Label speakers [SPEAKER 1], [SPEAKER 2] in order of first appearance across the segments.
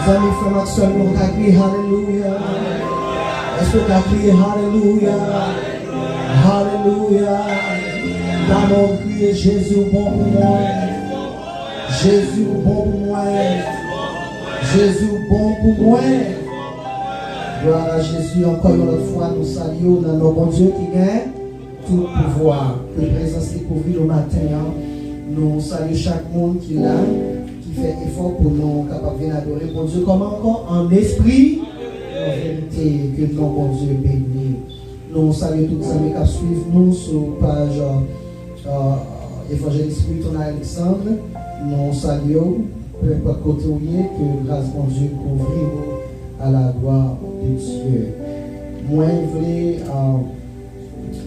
[SPEAKER 1] Amis, frères, maximum, on va crier Alléluia. Est-ce qu'on va crier Alléluia? Alléluia. D'abord, crier Jésus bon pour moi. Jésus bon pour moi. Jésus bon pour moi. Gloire à Jésus. Encore une fois, nous saluons dans nos bons Dieu qui gagne tout pouvoir. Que présence découvrir le matin. Nous saluons chaque monde qui est là, qui fait effort pour nous capables de adorer bon Dieu comme encore en esprit, en vérité, que nos bon Dieu bénisse. Nous saluons tous les amis qui suivent nous sur la page Évangéliste Spiriton Alexandre. Nous saluons, peu importe côté où il est, que grâce bon Dieu couvre à la gloire de Dieu. Moi, je voulais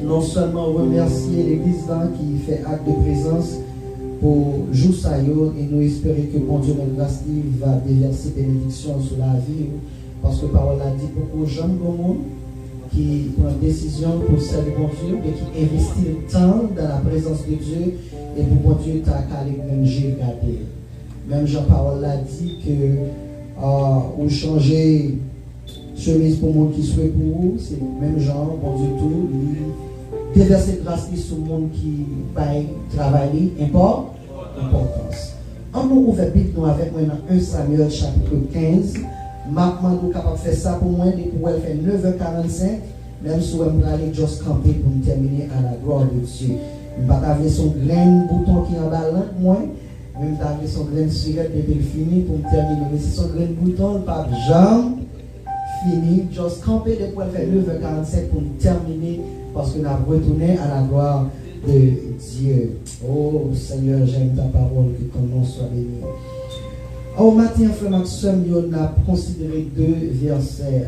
[SPEAKER 1] non seulement remercier l'église là qui fait acte de présence pour jour ça et nous espérons que bon Dieu notre grâce va déverser bénédiction sur la vie parce que parole a dit beaucoup de gens qui prennent décision pour servir bon Dieu et qui investissent le temps dans la présence de Dieu et pour bon Dieu t'as qu'à l'égranger garder. Même Jean-Parole a dit que ou changer chemise pour moi qui souhaite pour vous, c'est même genre bon Dieu tout déverser grâce sur le monde qui travaille, importance. En nous ouvert Bible nous avec moi dans 1 Samuel chapitre 15. Maintenant nous capable de faire ça pour moi et pour elle faire 9h45. Même si on va aller juste camper pour nous terminer à la gloire de Dieu. Nous va avoir son grain bouton qui est en bas moi. Même d'avoir son grain cigarette depuis le fini pour nous terminer. Mais si son grain bouton pas jamais fini, juste camper de pour faire 9h45 pour nous terminer. Parce que nous avons retourné à la gloire de Dieu. Oh Seigneur, j'aime ta parole, que ton nom soit béni. Au matin, frère Maxime, on a considéré deux versets.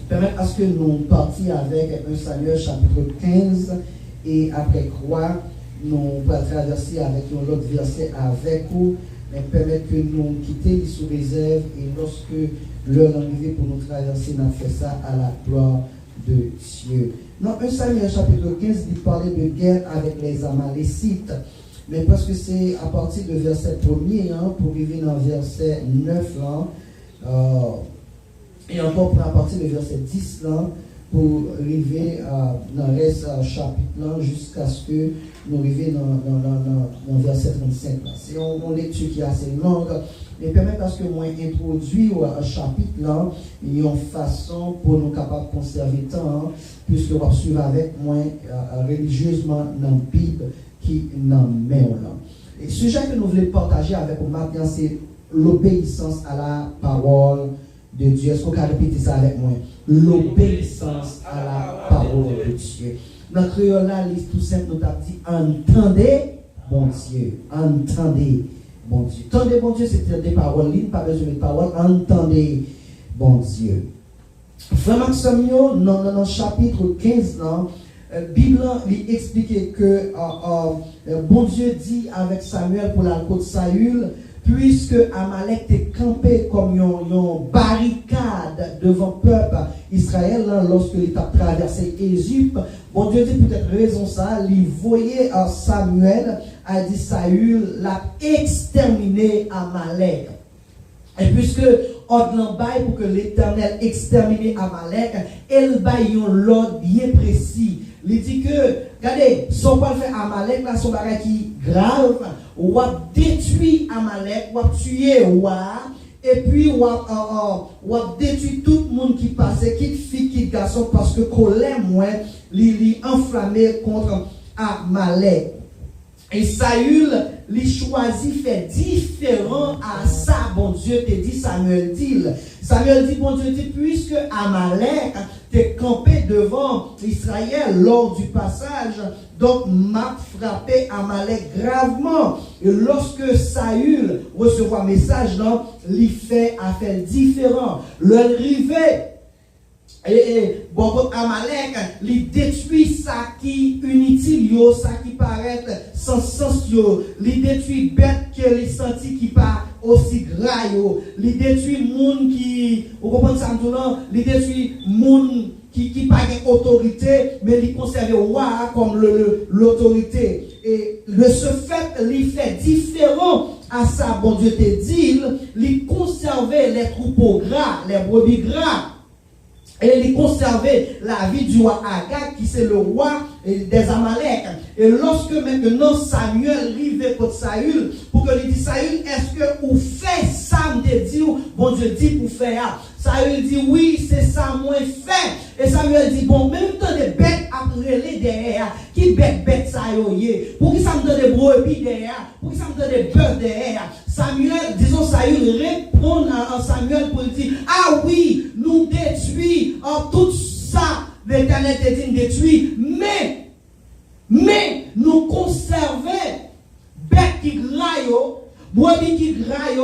[SPEAKER 1] Permettre à ce que nous partions avec 1 Samuel chapitre 15 et après quoi, nous allons traverser avec un autre verset avec vous, mais permettre que nous quittions sous réserve et lorsque l'heure arrive pour nous traverser, nous fait ça à la gloire de Dieu. Dans 1 Samuel chapitre 15, il parlait de guerre avec les Amalécites. Mais parce que c'est à partir du verset 1er, pour arriver dans le verset 9, et encore à partir du verset 10, pour arriver dans le reste chapitre, jusqu'à ce que nous arrivions dans le verset 35. C'est une lecture qui est assez longue. Mais permet parce que moi introduit au chapitre là, il y a une façon pour nous capables de conserver le temps, puisque on va suivre avec moi religieusement dans la Bible qui n'en met là. Et le sujet que nous voulons partager avec vous maintenant, c'est l'obéissance à la parole de Dieu. Est-ce qu'on peut répéter ça avec moi? L'obéissance à la parole de Dieu. Dans le créole là, tout simple nous a dit entendez, bon Dieu, entendez. Bon Dieu. Entendez, bon Dieu, c'est des paroles, pas besoin de paroles. Entendez, bon Dieu. Frère Maxime, dans le chapitre 15, Bible lui expliquait que bon Dieu dit avec Samuel pour la côte Saül, puisque Amalek était campé comme une barricade devant le peuple Israël lorsqu'il a traversé Égypte. Bon Dieu dit peut-être raison ça, il voyait Samuel a dit Saül l'a exterminé Amalek. Et puisque ordre bail pour que l'Éternel extermine Amalek, elle baille l'ordre bien précis. Il dit que, regardez, son pas fait Amalek, là, son bagage qui grave, ou a détruit Amalek, ou a tué et puis ou a détruit tout le monde qui passait, qui fille, qui garçon, parce que colère moins, il enflammé contre Amalek. Et Saül, il choisit fait différent à ça, bon Dieu te dit, Samuel dit. Samuel dit, bon Dieu dit, puisque Amalek t'est campé devant Israël lors du passage, donc m'a frappé Amalek gravement. Et lorsque Saül reçoit un message, il fait affaire différent. Le rivet. Et bon, Amalek, il détruit ça qui est inutile, ça qui paraît sans sens, il détruit bête que les senti qui pas aussi gras, il détruit monde qui, vous comprenez ça, il détruit monde qui n'a pas d'autorité, mais il conserve roi comme l'autorité. Et ce fait, il fait différent à ça, bon Dieu te dit, il conserve conservait les troupeaux gras, les brebis gras. Et il conservait la vie du roi Agag, qui c'est le roi des Amalek. Et lorsque maintenant Samuel arrive contre Saül, pour que lui dise, Saül, est-ce que vous faites ça, me dit, bon Dieu dit pour faire. Saül dit, oui, c'est ça, moi fait. Et Samuel dit, bon, même temps des bêtes après les derrière, qui bête ça yoye, pour qui ça me donne des brebis derrière, pour qui ça me donne des bœufs derrière. Samuel, disons Saül, répond à Samuel pour dire, ah oui, nous détruit en tout ça, l'Éternel te dit détruit, mais nous conserver bêtes qui graillent, brebis qui graillent,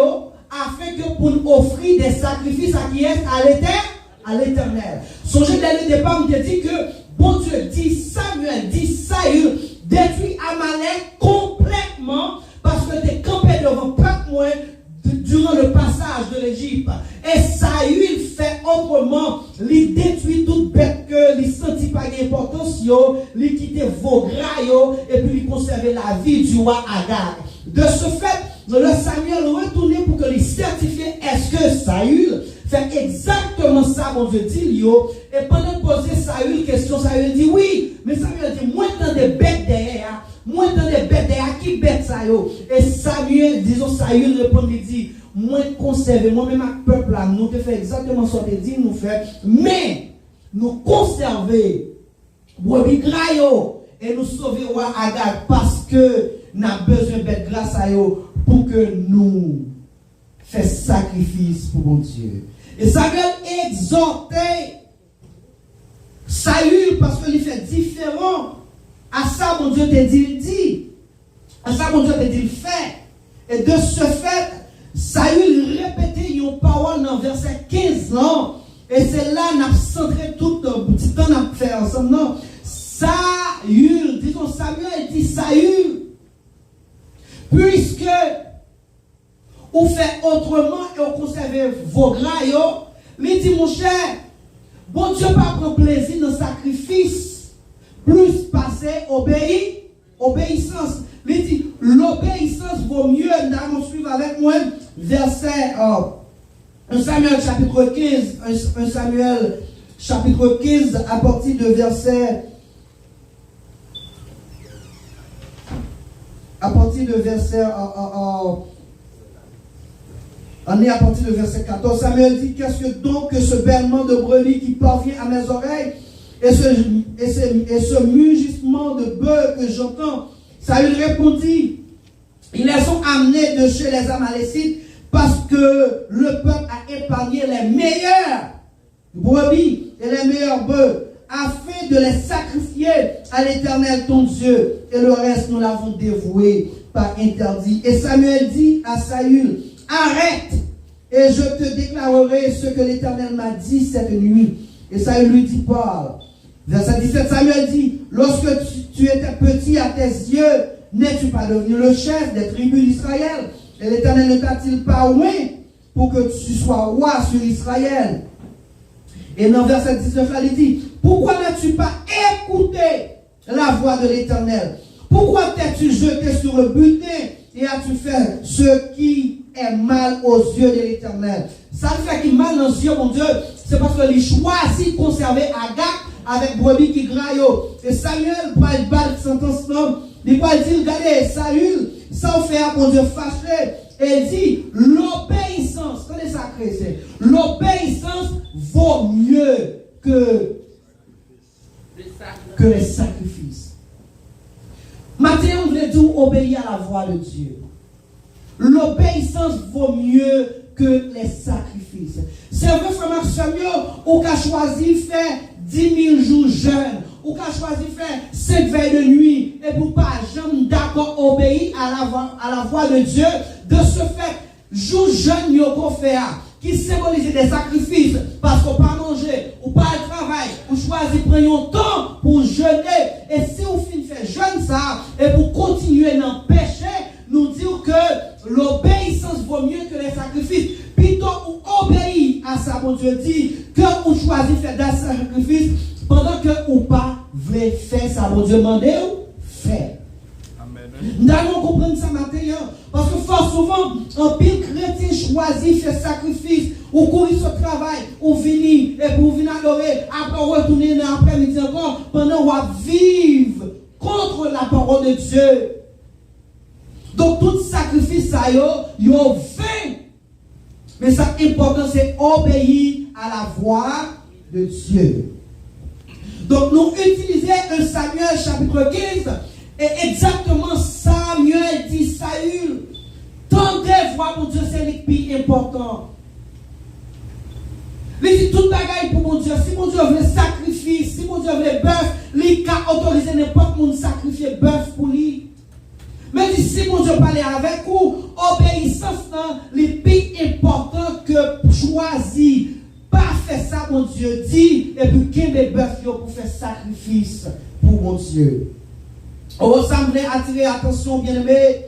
[SPEAKER 1] afin que pour nous offrir des sacrifices à qui est à l'Éternel. Songez dès le départ, on te dit que bon Dieu dit Samuel, dit Saül, détruit Amalek complètement parce que tu es campé devant peuple moins durant le passage de l'Égypte. Et Saül fait autrement, il détruit toute bête que il sentit pas d'importance, il quitte vos grailles et puis il conservait la vie du roi Agag. De ce fait, le Samuel retournait pour que les certifie est-ce que Saül fait exactement ça, mon Dieu dit, et pendant de poser Saül question, Saül dit oui, mais Samuel dit, moi dans des bêtes derrière, qui bête ça yo. Et Samuel, disons Saül répond, il dit, moi conserver, moi-même avec le peuple là, nous te fait exactement ce que dit, nous fait, mais nous conserver, brebis graillot, et nous sauver roi Agag parce que nous avons besoin de bêtes grâce à eux pour que nous fassions sacrifice pour mon Dieu. Et Samuel exhortait Saül parce qu'il fait différent. À ça, mon Dieu te dit. À ça, mon Dieu te dit, fait. Et de ce fait, Saül répétait une parole dans verset 15. Non? Et c'est là qu'on a centré tout le petit temps qu'on a fait ensemble. Non? Saül, disons Samuel dit Saül, puisque vous faites autrement et vous conservez vos grailles, il dit mon cher, bon Dieu pas prendre plaisir dans le sacrifice, plus passer obéissance. Il dit l'obéissance vaut mieux, nous suivre avec moi, verset 1 Samuel chapitre 15, 1 Samuel chapitre 15 à partir de verset on est à partir de verset 14. Samuel dit, qu'est-ce que donc que ce bêlement de brebis qui parvient à mes oreilles et ce mugissement de bœuf que j'entends? Saül répondit, ils les ont amenés de chez les Amalécites parce que le peuple a épargné les meilleurs brebis et les meilleurs bœufs afin de les sacrifier à l'Éternel ton Dieu, et le reste nous l'avons dévoué par interdit. Et Samuel dit à Saül, arrête et je te déclarerai ce que l'Éternel m'a dit cette nuit. Et Saül lui dit, parle. Verset 17, Samuel dit, lorsque tu étais petit à tes yeux, n'es-tu pas devenu le chef des tribus d'Israël? Et l'Éternel ne t'a-t-il pas oint pour que tu sois roi sur Israël? Et dans verset 19, là, il dit, pourquoi n'as-tu pas écouté la voix de l'Éternel? Pourquoi t'es-tu jeté sur le butin et as-tu fait ce qui est mal aux yeux de l'Éternel? Ça fait qu'il mal dans les yeux, mon Dieu, c'est parce qu'il choisit de conserver Agag avec brebis qui graillent. Et Samuel, par le bal de sentence, il va dire, regardez, Saül, ça fait à mon Dieu fâché. Et il dit, l'obéissance, regardez ça, c'est l'obéissance vaut mieux que les sacrifices. Maintenant, on veut dire obéir à la voix de Dieu. L'obéissance vaut mieux que les sacrifices. C'est vrai, frère Samuel, on a choisi de faire 10 000 jours jeûne, ou qu'a choisi de faire 5 veilles de nuit, et pour pas jamais d'accord obéir à la voix de Dieu. De ce fait, jour jeûne qu'on fait, qui symbolise des sacrifices, parce qu'on pas manger, ou pas le travail, ou choisir de prendre un temps pour jeûner, et si on finit de faire jeûne ça, et pour continuer dans le péché, nous dire que l'obéissance vaut mieux que les sacrifices. Plutôt on obéit à ça, mon Dieu dit, que on choisit de faire des sacrifices, pendant que on pas voulait faire ça, mon Dieu demandé ou faire. Nous allons comprendre ça maintenant, parce que fort souvent, un pile chrétien choisi faire sacrifice, ou courir sur le travail, ou venir, et pour venir adorer, après retourner dans l'après-midi encore, pendant qu'on va vivre contre la parole de Dieu. Donc tout sacrifice, ça y est vain. Mais ça important, c'est obéir à la voix de Dieu. Donc nous utilisons un Samuel chapitre 15, et exactement Samuel dit Saül, tendez voix pour Dieu, c'est le plus important. Il dit tout bagaille pour mon Dieu. Si mon Dieu veut sacrifice, si mon Dieu veut bœuf, il a autorisé n'importe qui à sacrifier bœuf pour lui. Mais si mon Dieu parlait avec vous, obéissance est plus important que choisir. Pas faire ça, mon Dieu dit, et puis qu'il y ait bœuf pour faire sacrifice pour mon Dieu. Oh, ça me attirer attention, bien-aimé.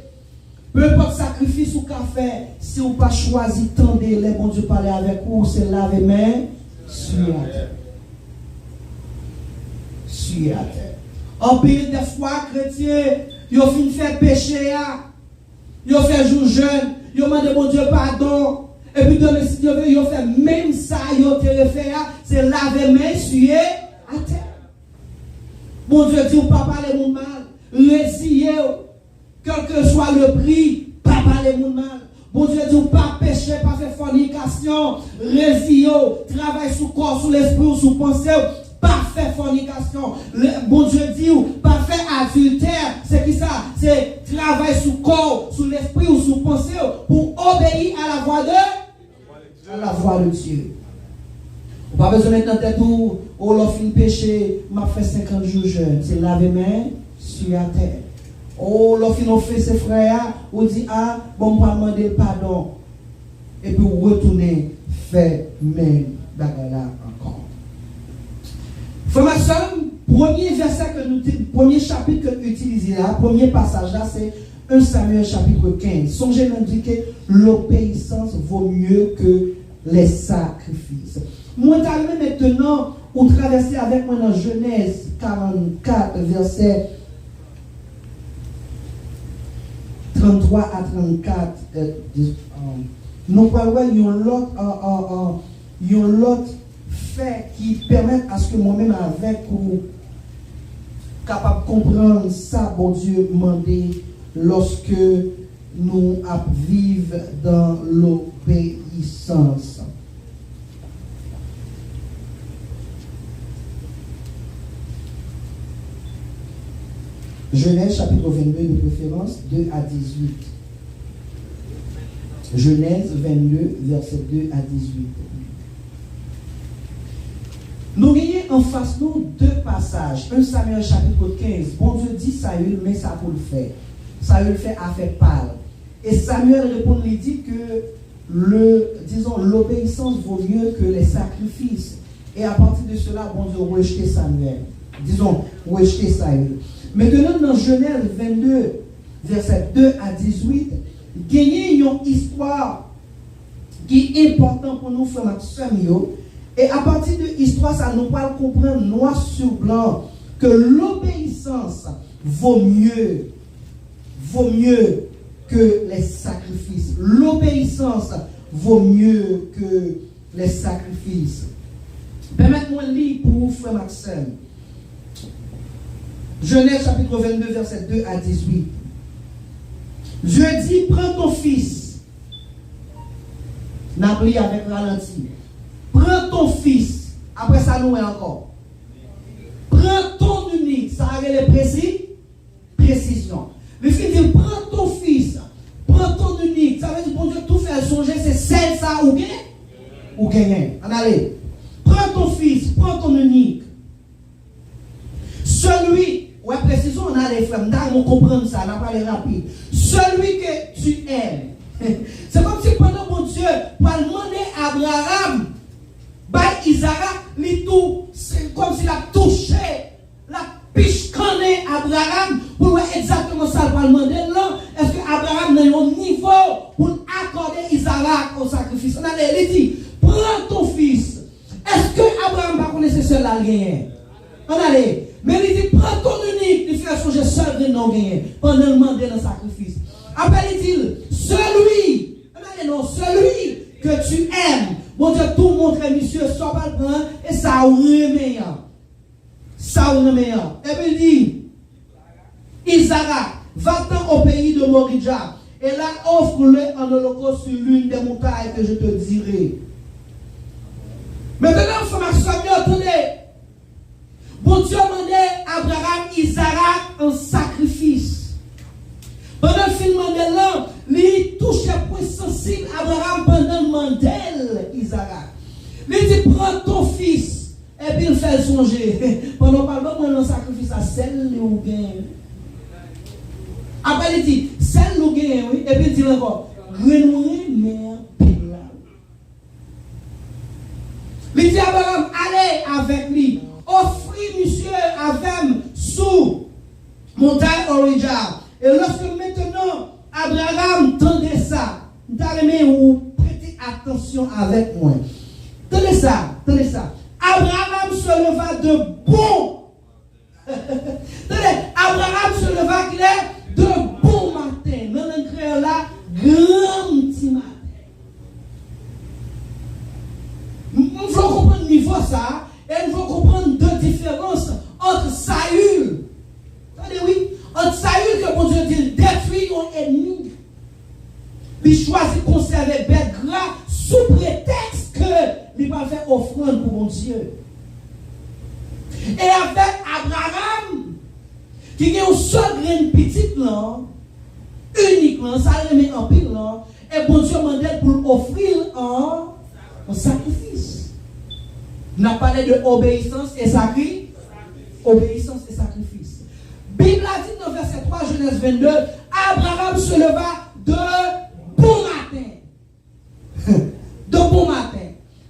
[SPEAKER 1] Peu importe sacrifice ou café, si vous pas choisi tendre les bon Dieu parler avec vous, c'est laver main sur la terre. Sur la terre. En pile des fois, chrétiens, ils ont fini faire péché, ils ont fait jour jeune, ils ont demandé bon Dieu pardon, et puis dans le site, ils ont fait même ça, ils ont fait, c'est laver main sur la terre. Bon Dieu dit, ou pas parler mon mal, résiliez. Quel que soit le prix, pas parler mon mal. Bon Dieu dit, pas pécher, pas faire fornication, résio, travail sous corps, sous l'esprit ou sous pensée, pas faire fornication. Bon Dieu dit, pas faire adultère. C'est qui ça? C'est travail sous corps, sous l'esprit ou sous pensée pour obéir à la voix de Dieu. Pas besoin maintenant de tout, oh, l'offre une péché, m'a fait 50 jours jeune. C'est laver main sur la terre. Oh, lorsqu'ils ont fait ses frères, on dit, ah, bon, on va demander pardon. Et puis, retourner faire même bagarre encore. Frère, ma soeur, premier verset que nous, premier chapitre que nous utilisons là, premier passage là, c'est 1 Samuel chapitre 15. Songez nous dire que l'obéissance vaut mieux que les sacrifices. Moi, maintenant, on traverse avec moi dans Genèse 44, verset 33 à 34, nous parlons de l'autre fait qui permet à ce que moi-même avec ou capable de comprendre ça, bon Dieu, demander lorsque nous vivons dans l'obéissance. Genèse chapitre 22 de préférence, 2 à 18. Genèse 22, verset 2 à 18. Nous voyons en face nous deux passages. 1 Samuel chapitre 15. Bon Dieu dit Saül, mais ça pour le faire. Saül fait affaire pâle. Et Samuel répond, il dit que l'obéissance vaut mieux que les sacrifices. Et à partir de cela, bon Dieu rejeté Samuel. Rejeté Saül. Maintenant, dans Genèse 22, verset 2 à 18, gagner une histoire qui est importante pour nous, frères et sœurs. Et à partir de l'histoire, ça nous parle comprendre noir sur blanc que l'obéissance vaut mieux que les sacrifices. L'obéissance vaut mieux que les sacrifices. Permettez-moi de lire pour vous, frères et sœurs. Genèse chapitre 22, verset 2 à 18. Dieu dit, prends ton fils. N'a pris avec ralenti. Prends ton fils. Après ça, nous est encore. Prends ton unique. Ça a les précision. Le fils dit, prends ton fils. Prends ton unique. Ça veut dire, bon Dieu, tout faire songer, c'est celle ça ou gain. Ou gagner. Allez. Prends ton fils. Prends ton unique. Celui, ouais, précision, on a les femmes, on comprend ça, on a parlé rapide. Celui que tu aimes. C'est comme si pendant mon Dieu, pour demander à Abraham, Isaac, c'est comme s'il a touché la piche canée Abraham pour voir exactement ça, pour demander là, est-ce que Abraham a un niveau pour accorder Isaac au sacrifice. On a dit, prends ton fils. Est-ce que Abraham va connaître cela rien? On a dit, mais il dit, prends ton unique, il fait changer seul de non gagné pendant le mandat dans le sacrifice. Après, il dit, celui, mais non, celui que tu aimes. Bon Dieu, tout montre, monsieur, soit pas le prendre, et ça remet. Ça remet. Et puis il dit, Isaac, va-t'en au pays de Morija, et là offre-le en holocauste sur l'une des montagnes que je te dirai. Maintenant, frère Maxime, attendez. Bon Dieu demandait à Abraham, Isaac en sacrifice. Pendant le film de l'an, il touche un point sensible Abraham pendant le mandel, Isaac. Il dit, prends ton fils. Et puis il fait songer. Pendant le sacrifice à celle ou bien. Après il dit, celle ou bien, oui. Et puis il dit encore, renouer mère pile. Il dit à Abraham, allez avec lui. Offrir monsieur avec sous montagne Orija. Et lorsque maintenant Abraham tendait ça, vous prêtez attention avec moi. Tenez ça. Abraham se leva de bon. Abraham se leva clair de bon matin. Dans le créole là, grand petit matin. Nous voulons comprendre le niveau ça. Et nous devons comprendre deux différences entre Saül. Attendez, oui. Entre Saül, que bon Dieu dit, détruit son ennemi. Il choisit de conserver bête gras sous prétexte qu'il va faire offrande pour mon Dieu. Et avec Abraham, qui a une seule graine petite là, unique là, ça remet en pile là, et bon Dieu m'a pour offrir en sacrifice. On a parlé de obéissance et sacrifice. Obéissance et sacrifice. Bible a dit dans verset 3, Genèse 22, Abraham se leva de bon matin. De bon matin.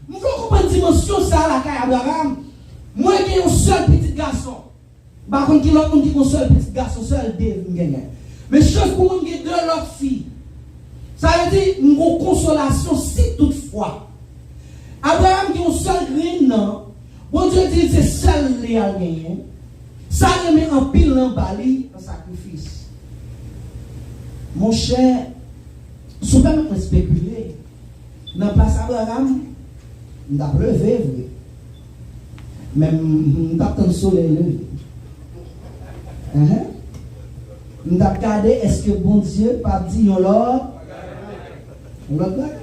[SPEAKER 1] Nous voulons comprendre une dimension ça la caille Abraham. Moi j'ai un seul petit garçon. Par contre, qui l'autre dit un seul petit garçon, seul deux. Mais chose pour moi, j'ai deux autres filles. Ça veut dire une consolation si toutefois. Abraham qui est un seul grain, non. Bon Dieu dit c'est seul les a gagné. Ça remet en pile en bali en sacrifice. Mon cher, si vous pouvez spéculer, dans la place Abraham, on a levé, vrai. Même on a le soleil levé. On a regardé, est-ce que bon Dieu pas dit l'or? On a regardé.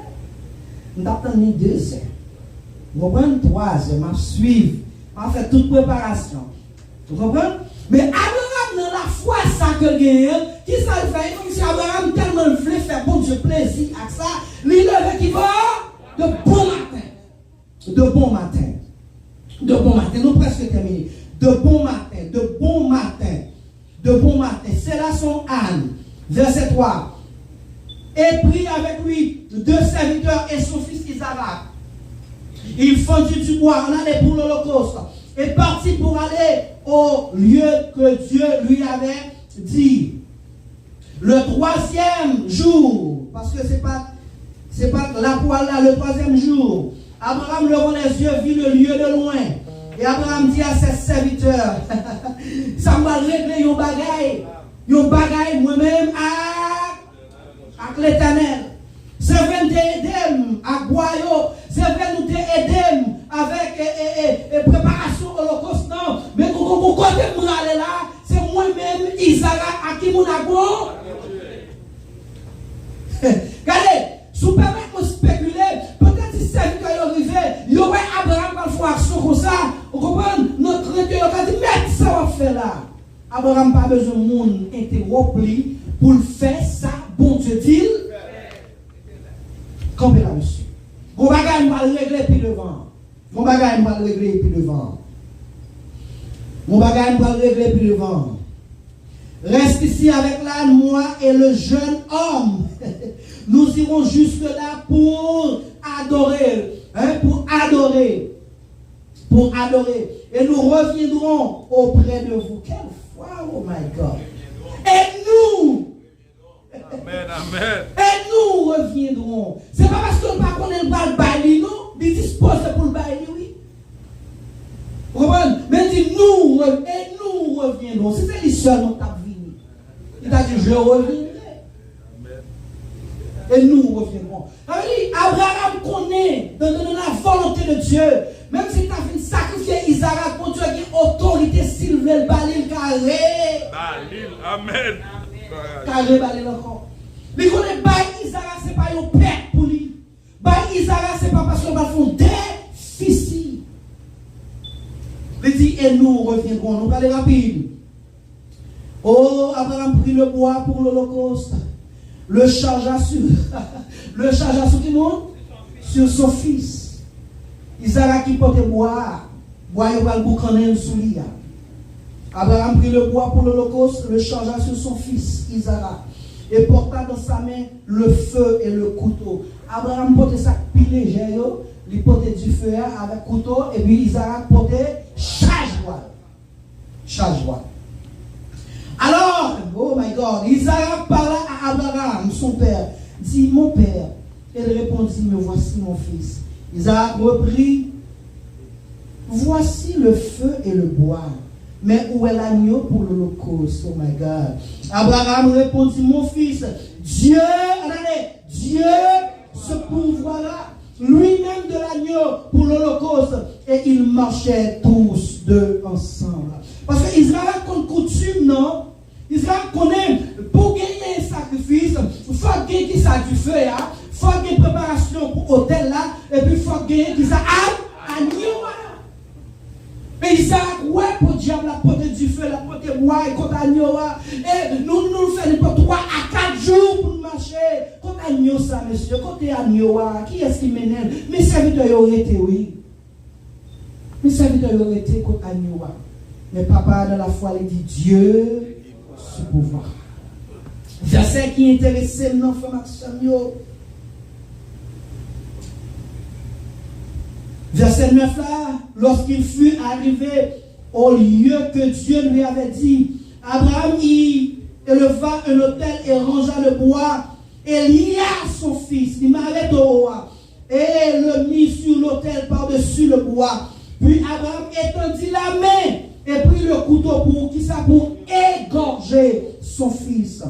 [SPEAKER 1] On a entendu deuxième. Vous comprenez? Troisième, à suivre, à faire toute préparation. Vous comprenez? Mais Abraham, dans la foi, ça que gagne, qui ça le fait? Comme si Abraham tellement voulait faire bon Dieu plaisir à ça, il lève qui va de bon matin. De bon matin. De bon matin. Nous presque terminés. De bon matin. De bon matin. De bon matin. C'est là son âne. Verset 3. Et prit avec lui deux serviteurs et son fils Isaac. Il fendit du bois, on allait pour l'Holocauste, et partit pour aller au lieu que Dieu lui avait dit. Le troisième jour, parce que c'est pas la poêle là, le troisième jour, Abraham levant les yeux, vit le lieu de loin. Et Abraham dit à ses serviteurs, ça m'a réglé yon bagaille moi-même avec l'Éternel. C'est venu t'aider à Boyo, c'est venu t'aider avec préparation holocauste, non. Mais pour côté de là, c'est moi-même, Isaac, à qui mon agon. Regardez, si vous permettez de spéculer, peut-être si c'est que vous arrivez, il y aurait Abraham qui fait action comme ça, vous comprenez? Notre Dieu a dit, mais ça va faire là. Abraham n'a pas besoin de monde interrompre pour faire ça, bon Dieu dit. Campez là, monsieur. Mon bagage va régler puis devant. Mon bagage va régler puis devant. Mon bagage va régler puis devant. Reste ici avec l'âne, moi et le jeune homme. Nous irons jusque là pour adorer. Pour adorer. Pour adorer. Et nous reviendrons auprès de vous. Quelle foi, oh my God. Et nous.
[SPEAKER 2] Amen, amen.
[SPEAKER 1] Et nous reviendrons. C'est pas parce qu'on ne connaît pas le bail, non? Il dispose pour le bail, oui. Vous comprenez? Mais il dit nous, et nous reviendrons. C'est lui seul qui a venu. Il a dit je reviendrai. Et nous reviendrons. Dieu. Même si tu as fait sacrifier Isaac, mon Dieu, qui a autorité s'il veut le balil carré.
[SPEAKER 2] Balil, amen.
[SPEAKER 1] Carré balil encore. Mais qu'on est bail Isaac, ce n'est pas un père pour lui. Bail Isaac, ce n'est pas parce qu'on va faire des fils. Il dit, et nous reviendrons. Nous allons rapide. Oh, Abraham prit le bois pour l'Holocauste. Le chargea sur qui monte? Sur son fils. Isaac qui porte bois. Bois, il va le boucaner sous lui. Abraham prit le bois pour l'Holocauste, le chargea sur son fils, Isaac, et porta dans sa main le feu et le couteau. Abraham portait sa pile légère, il portait du feu avec couteau, et puis Isaac portait charge-bois. Alors, oh my God, Isaac parla à Abraham, son père, dit, mon père. Il répondit, me voici mon fils. Isaac reprit, voici le feu et le bois. Mais où est l'agneau pour l'Holocauste? Oh my God. Abraham répondit, mon fils, Dieu se pourvoira lui-même de l'agneau pour l'Holocauste. Et ils marchaient tous deux ensemble. Parce que Israël a une coutume, non? Israël connaît, pour gagner un sacrifice, il faut gagner qui ça du feu, il faut gagner une préparation pour l'hôtel là, et puis il faut gagner qui ça agneau. Mais Isaac, ouais, pour le diable, la portée du feu, la portée bois, et quand agneau, et nous faisons n'importe 3 à 4 jours pour marcher. Quand agneau, ça, monsieur, quand agneau, qui est-ce qui m'énerve? Mes serviteurs auraient été, oui. Mes serviteurs auraient été quand agneau. Mais papa, dans la foi, il dit Dieu, ce pouvoir. Verset qui intéressait mon enfant Maxime. Verset 9 là, lorsqu'il fut arrivé au lieu que Dieu lui avait dit, Abraham y éleva un autel et rangea le bois et lia son fils, il m'arrête au roi, et le mit sur l'autel par-dessus le bois. Puis Abraham étendit la main et prit le couteau pour qui ça pour égorger son fils.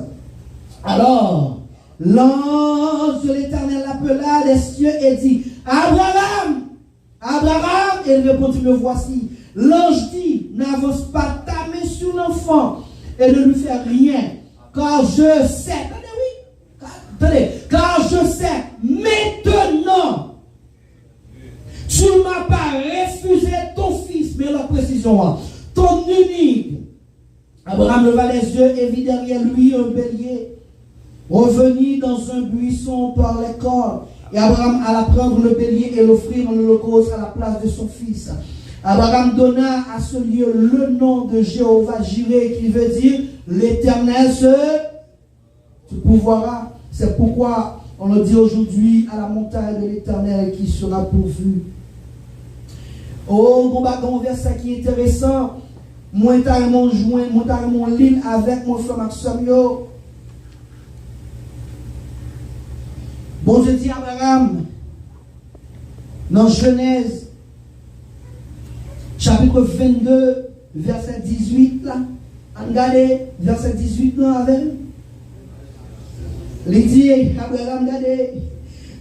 [SPEAKER 1] Alors, l'ange de l'Éternel l'appela des cieux et dit, Abraham, Abraham, et il répondit, me voici. L'ange dit, n'avance pas ta main sur l'enfant et ne lui fais rien, car je sais, car je sais maintenant, tu ne m'as pas refusé ton fils, mais la précision, ton unique. Abraham leva les yeux et vit derrière lui un bélier, revenu dans un buisson par les cornes. Et Abraham alla prendre le bélier et l'offrir en holocauste à la place de son fils. Abraham donna à ce lieu le nom de Jéhovah Jireh, qui veut dire l'Éternel se pourvoira. C'est pourquoi on le dit aujourd'hui à la montagne de l'Éternel qui sera pourvue. Oh, bon verset qui est intéressant. Moi, t'as mon joint, moi, t'as mon ligne avec mon frère Maxime. Bon, je dis Abraham, dans Genèse, chapitre 22, verset 18, là, regardez, verset 18, là, avec nous. Il dit, Abraham, regardez,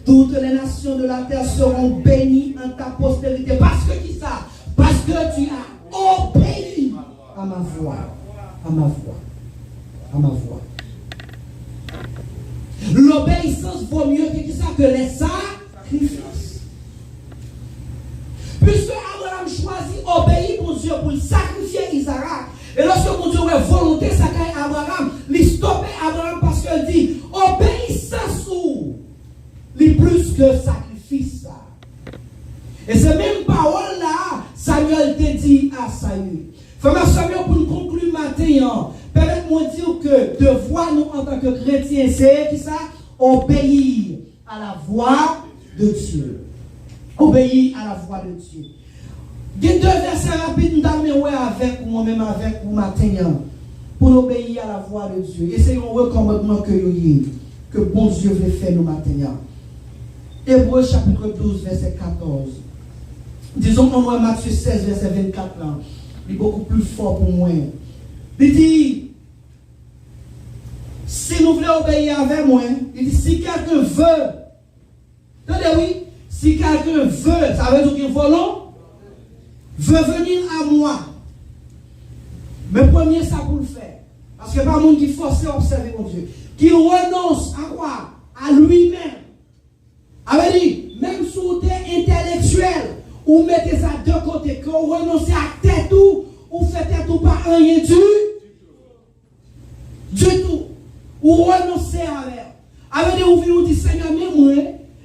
[SPEAKER 1] toutes les nations de la terre seront bénies en ta postérité. Parce que qui ça? Parce que tu as obéi à ma voix, à ma voix, à ma voix. L'obéissance vaut mieux que les sacrifices. Puisque Abraham choisit obéir pour Dieu pour sacrifier Isaac. Et lorsque mon Dieu a volonté, ça caille Abraham, il stoppe Abraham parce qu'il dit obéissance ou plus que sacrifice. Et ces mêmes paroles là, Samuel te dit à Saül. Frère Samuel, pour nous conclure matin, permettez-moi de dire que devoir nous en tant que chrétiens, c'est qui ça? Obéir à la voix de Dieu. Obéir à la voix de Dieu. Il y a 2 versets rapides, nous avec moi-même, avec vous matin, pour obéir à la voix de Dieu. Et c'est un recommandement que bon Dieu veut faire nous matin. Hébreux chapitre 12, verset 14. Disons qu'on voit Matthieu 16, verset 24 là. Il est beaucoup plus fort pour moi. Il dit, si nous voulons obéir avec moi, il dit, si quelqu'un veut, attendez oui,
[SPEAKER 3] Si quelqu'un veut, ça veut dire qu'il veut venir à moi. Mais premier, ça pour le faire. Parce que pas monde qui force à observer mon Dieu. Qu'il renonce à quoi? À lui-même. Avait dit, même si vous êtes intellectuel, ou mettez ça de côté, que vous renoncez à tête tout, ou faites tête tout pas rien du tout. Ou renoncez à l'air. Avait dit, vous dites, Seigneur, mais moi,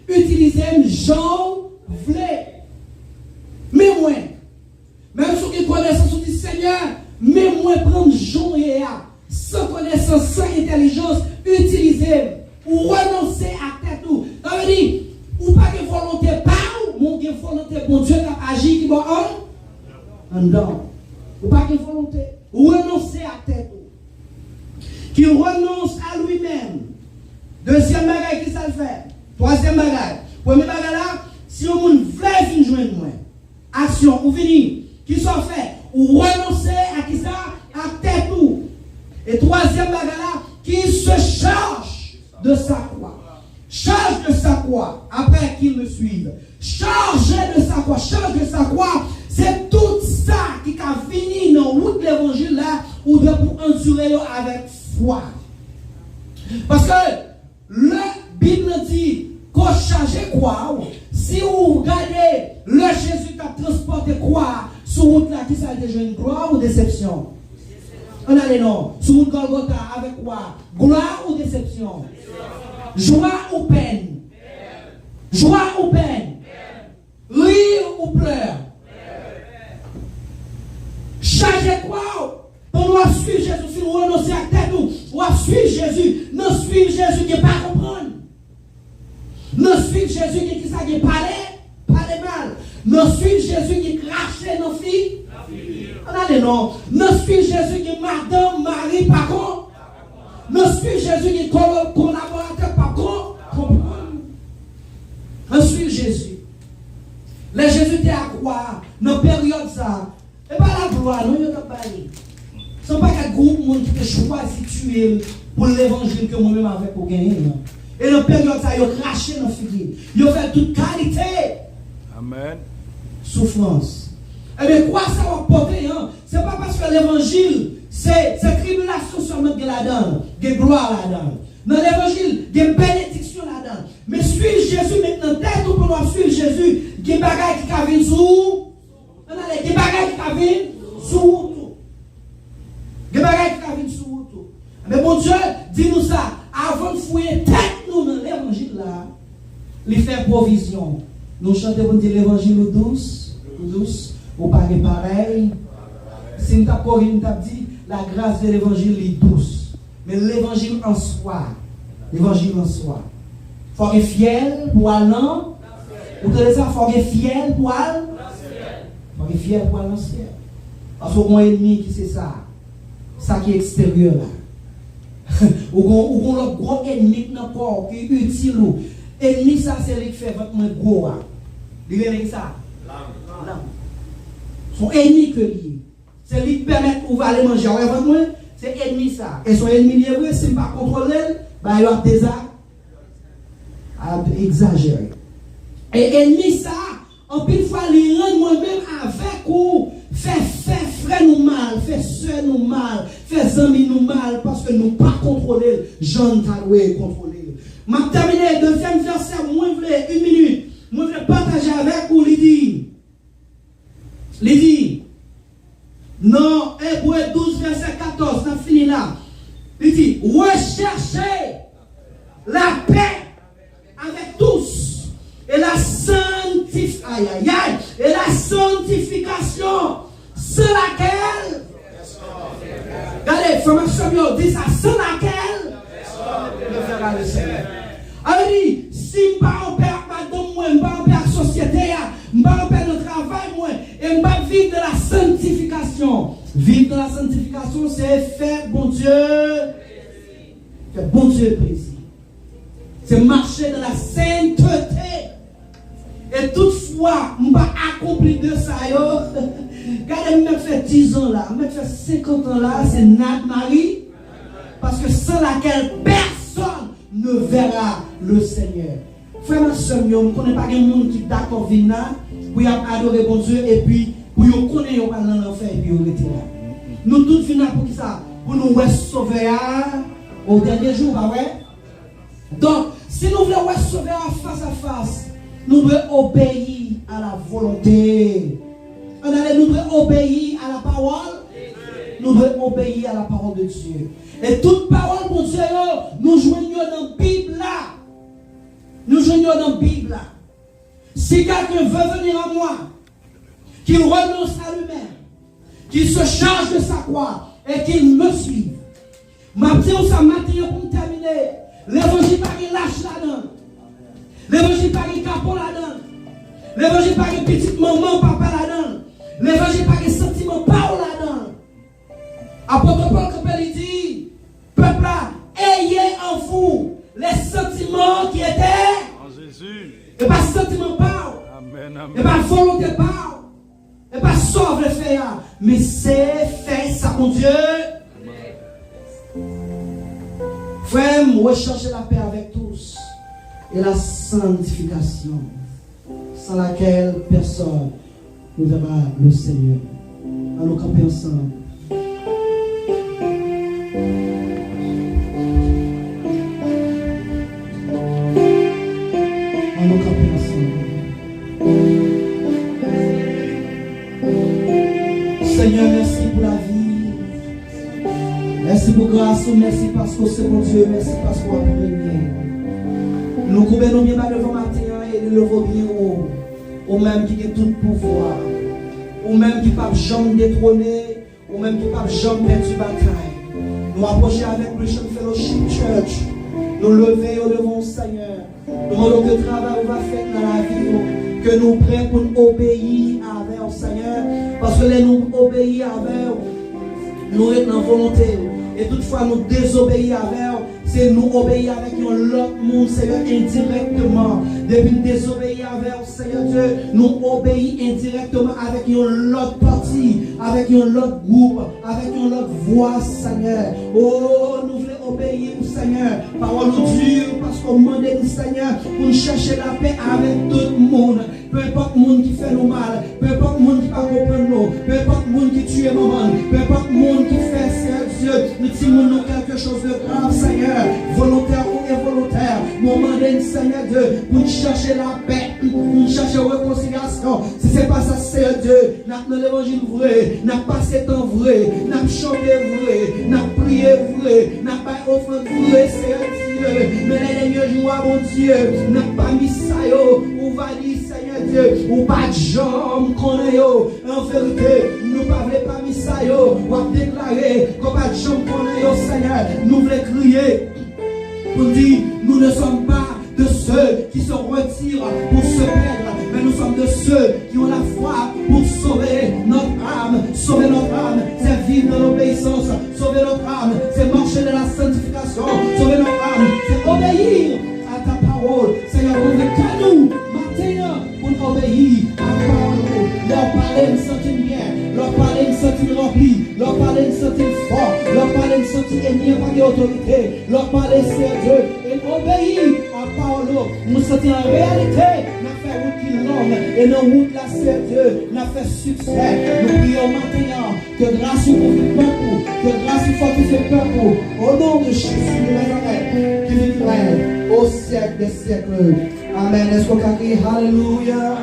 [SPEAKER 3] utilisez Jean voulait. Mais moi, même si vous connaissez, vous dites, Seigneur, mais moi, prendre Jean et A, sans connaissance, sans intelligence, utilisez, ou renoncez à tête tout. Ça veut dire, ou pas de volonté par ou, mon volonté pour Dieu qui a agi, qui va en dedans. Ou pas de volonté, ou renoncer à tête tout. Qui renonce à lui-même. Deuxième bagage qui ça le fait. Troisième bagage. Premier bagage là, si on veut venir joindre moi, action, ou venir, qui soit fait, ou renoncer à qui ça, à tête tout. Et troisième bagage là, qui se charge de sa croix. Charge de sa croix, après qu'il me suive. Charger de sa croix, charge de sa croix, c'est tout ça qui a fini dans route de l'évangile là, ou de pour endurer avec foi. Parce que le Bible dit qu'on charge quoi. Si vous regardez le Jésus qui a transporté quoi sur route là, qui ça a déjà une gloire ou déception? On a les noms. Sur route Golgotha avec quoi? Gloire ou déception? Joie ou peine? Joie ou peine? Rire ou pleurs? Charger quoi? On doit suivre Jésus. Si nous renonçons à tête, on doit suivre Jésus. Nous suivons Jésus qui n'est pas comprendre. Nous suivons Jésus qui est parler mal. Nous suivons Jésus qui crache nos filles. On a les noms. Nous suivons Jésus qui est madame, mari, par contre. Nous suivons Jésus qui est collaborateur, par contre. Nous suivons Jésus. Les Jésus était à croire. Dans la période ça. Et pas la gloire, non, il n'y a pas de ce n'est pas qu'un groupe qui a choisi de tuer pour l'évangile que moi-même avec pour gagner. Et dans la période ça, ils ont craché dans le figuier. Ils ont fait toute qualité.
[SPEAKER 2] Amen.
[SPEAKER 3] Souffrance. Eh bien, quoi ça va porter? Hein? Ce n'est pas parce que l'évangile, c'est tribulation seulement de là-dedans, de gloire là-dedans. Dans l'évangile, il y a une bénédiction là-dedans. Mais suivre Jésus maintenant, tête ou pour suivre Jésus, il y a des bagages qui viennent sous. Il y a des bagages qui viennent sous. Il y a des bagages qui viennent sous. Mais bon Dieu, dis-nous ça. Avant de fouiller tête nous dans l'évangile là, il fait provision. Nous chantons pour dire l'évangile douce, ou pas pareil. Si nous avons dit la grâce de l'évangile est douce. Mais l'évangile en soi, il faut être fier pour aller. Vous connaissez ça, il faut être fier pour aller. Il faut être fier pour aller dans le ciel. Parce qu'on a un ennemi qui c'est ça. Ça qui est extérieur là. Ou qu'on a un gros ennemi dans le corps qui est utile. Ennemi ça c'est lui qui fait votre main gros. Vous avez ça? L'âme. Son ennemi que lui. C'est lui qui permet de aller manger. Votre main, c'est ennemi ça. Et son ennemi lié, si pas contrôler, il y a des actes à exagérer. Et ennemi ça, en plus fois, il rend moi-même avec ou fait frère nous mal, fait soeur nous mal, fait amis nous mal, parce que nous pas contrôler, Jean Taloué contrôler. M'a terminé, deuxième verset, moi je voulais 1 minute, moi je voulais partager avec vous, il dit, non, Hébreu 12, verset 14, ça finit là. Il dit, recherchez la paix avec tous et la sanctification sans laquelle, regardez, formation dit ça, sans laquelle ne fera le Seigneur. Alors il dit, si je ne suis pas en paix avec madame, je ne suis pas en paix avec la société, je ne suis pas en paix avec le travail, et je ne vais pas vivre de la sanctification. Vivre de la sanctification, c'est faire bon Dieu plaisir. C'est marcher dans la sainteté. Et toutefois, je ne vais pas accomplir de ça. Regardez, je me fait 10 ans là, je me fait 50 ans là, c'est Nad Marie. Parce que sans laquelle personne ne verra le Seigneur. frère ma soeur, je ne connais pas de monde qui est d'accord venir là pour adorer bon Dieu et puis pour nous connaître pas dans l'enfer et puis rester là. Nous tous venons pour qui ça? Pour nous sauver au dernier jour, bah ouais. Donc, si nous voulons sauver face à face, nous devons obéir à la volonté. Nous devons obéir à la parole. Nous devons obéir à la parole de Dieu. Et toute parole, mon Dieu, nous joignons dans la Bible là. Nous joignons dans la Bible là. Si quelqu'un veut venir à moi, qu'il renonce à lui-même, qu'il se charge de sa croix et qu'il me suive. Ma petite ça matin pour terminer. L'évangile pas qui lâche là-dedans. L'évangile pas qui capot là-dedans. L'évangile pas qui petite maman, papa là-dedans. L'évangile pas qui sentiment pas là-dedans. Apôtre Paul Capel dit, peuple là, ayez en vous les sentiments qui étaient
[SPEAKER 2] En Jésus.
[SPEAKER 3] et pas sentiments pas.
[SPEAKER 2] Amen, amen.
[SPEAKER 3] Et pas volonté pas. Et pas sauve le faire. Mais c'est fait ça mon Dieu. Frère, recherchez la paix avec tous et la sanctification, sans laquelle personne ne verra le Seigneur. Allons camper ensemble. Allons camper ensemble. Seigneur, merci pour la vie. Merci pour grâce, merci parce que c'est mon Dieu, merci parce qu'on a bien. Nous couvrons bien devant matin et nous levons bien au même qui a tout pouvoir, au même qui ne peut jamais détrôner, au même qui ne peut jamais perdre du bataille. Nous approcher avec Christian Fellowship Church, nous lever devant le Seigneur, nous demandons que le travail va faire dans la vie, que nous prêts pour nous obéir avec le Seigneur, parce que les nous obéir avec nous être dans volonté. Et toutefois nous désobéir avec, c'est nous obéir avec l'autre monde, Seigneur, indirectement. Depuis nous désobéir avec, Seigneur Dieu, nous obéir indirectement avec l'autre partie, avec l'autre groupe, avec l'autre voix, Seigneur. Oh, nous voulons obéir, Seigneur. Parole nous dure, parce qu'on demande, Seigneur, pour nous chercher la paix avec tout le monde. Peu importe le monde qui fait nous mal, peu importe le monde qui ne comprend pas nous, peu importe le monde qui tue maman, peu importe le monde qui fait, Seigneur Dieu, nous disons quelque chose de grave, Seigneur, volontaire ou involontaire. Nous demandons, Seigneur Dieu, pour nous chercher la paix, pour nous chercher la réconciliation. Si ce n'est pas ça, Seigneur Dieu, nous avons l'évangile vrai, nous avons passé temps vrai, nous avons chanté vrai, nous avons prié vrai, nous avons pas offert vrai, Seigneur Dieu. Mais les derniers jours, mon Dieu, nous n'avons pas mis ça, on va dire, Seigneur Dieu, ou pas de jambes qu'on a yo. En vérité, nous ne voulons pas mis ça yo. On va déclarer qu'on pas de jambes qu'on a yo, Seigneur. Nous voulons crier pour dire, nous ne sommes pas de ceux qui se retirent pour se perdre, mais nous sommes de ceux qui ont la foi pour sauver notre âme. Sauver notre âme, c'est vivre dans l'obéissance. Sauver notre âme, c'est marcher dans la sanctification. Sauver notre âme, c'est obéir à ta parole. Seigneur, on veut qu'à nous, maintenant, pour obéir à ta parole. Leur parler, nous sentir bien. Leur parler, nous sentir rempli. Leur parler, nous sentir fort. Leur parler, nous sentir ennemi par d'autorité. Leur parler, c'est Dieu. Et obéir à ta parole. Nous sentir en réalité. Nous fait route qui longue. Et nos routes là, c'est Dieu. Nous fait succès. Nous prions maintenant que grâce vous confie peuple. Que grâce vous fortifie peuple. Au nom de Jésus de Nazareth, qui vivrait au siècle des siècles. Amen. Est-ce qu'on peut crier Alléluia?